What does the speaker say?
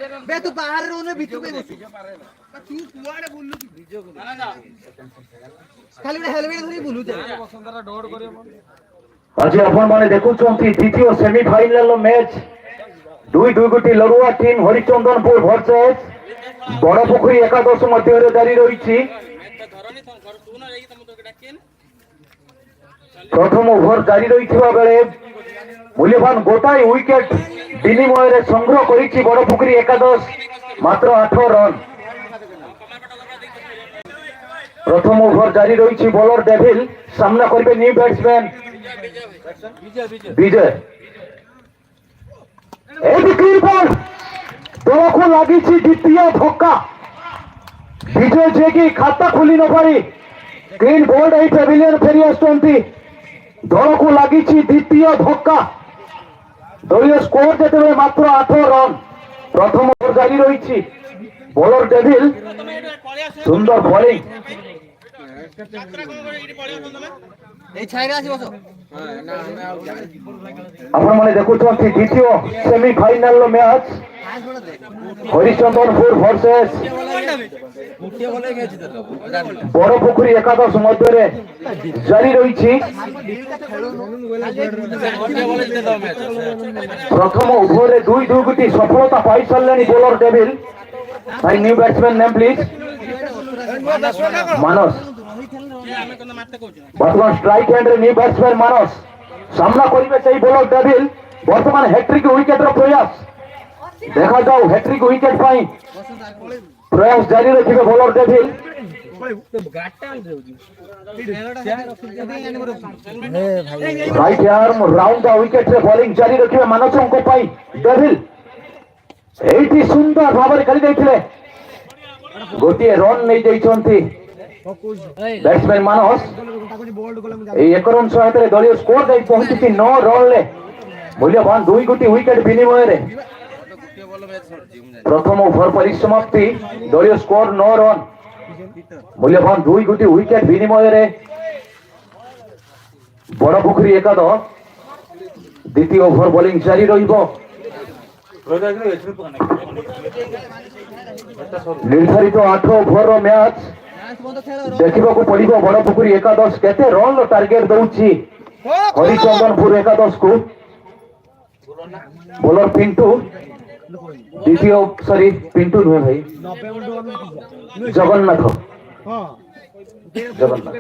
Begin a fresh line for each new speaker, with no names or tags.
বে तू बाहर रोने बिट्टू पे बस तू कुआड़े बोललु ना ना खाली हेलमेट धरी बोलु बसंतरा डोड करियो
आज अपन माने देखुछंती द्वितीय सेमीफाइनल मैच दुई दुई गोटी लड़ुआ टीम हरिचंदनपुर वर्सेस बड़पोखरी एकादश मध्य जारी रही। प्रथम ओभर जारी रही बेले मूल्यवान गोटाए विकेट विनिमय संग्रह करी बड़पोखरी एकादश मात्र 8 रन। प्रथम ओभर जारी रही बॉलर डेविल सामना करेंगे न्यू बैट्समैन विजय। दल को लगी द्वितीय धक्का विजय जे कि खाता खोली न पारी ग्रीन बोल्ड पेविलियन फेरी आसुंती। दल को लगी द्वितीय धक्का दलीय स्कोर देते मात्र 8 रन। प्रथम ओवर जारी रही बॉलर डेविल सुंदर बॉलिंग आपण माने देखुछंती द्वितीय सेमीफाइनल मैच हरिचंदनपुर वर्सेस बड़पोखरी एकादश मध्य जारी रही। प्रथम ओभर दुई दुई गोटी सफलता पाई सारे बॉलर डेविल। भाई न्यू बैट्समैन नेम प्लीज मानस। बर्तमान स्ट्राइक हैंड न्यू बैट्समैन मानस सामना करेंगे बॉलर डेविल। बर्तमान हैट्रिक विकेट प्रयास देखा जाओ हैट्रिक विकेट प्रयास जारी रखिए bowler devil. Right arm round the wicket रे बॉलिंग जारी रखिए मानसों को पाई डेविल एटी सुंदर भाव खेली गोटे रन नहीं देइछंती बैट्समैन मानस। एक रन सहायता दलीय स्कोर दे पहुंची 9 रन ले मूल्यवान दुई गोटी विकेट विनिमय रे प्रथम ओभर परिसमाप्ति दलीय स्कोर 9 रन मूल्यवान दुई गोटी विकेट विनिमय रे बड़पोखरी एकादश द्वितीय ओभर बॉलिंग जारी रहिबो। निर्धारित 8 ओभर मैच देखा पड़ो बड़पोखरी एकादश केते रन टार्गेट दौची हरिचंदनपुर एकादश को। बॉलर पिंटू द्वितीय सॉरी पिंटू नुहे भाई जगन्नाथ जगन्नाथ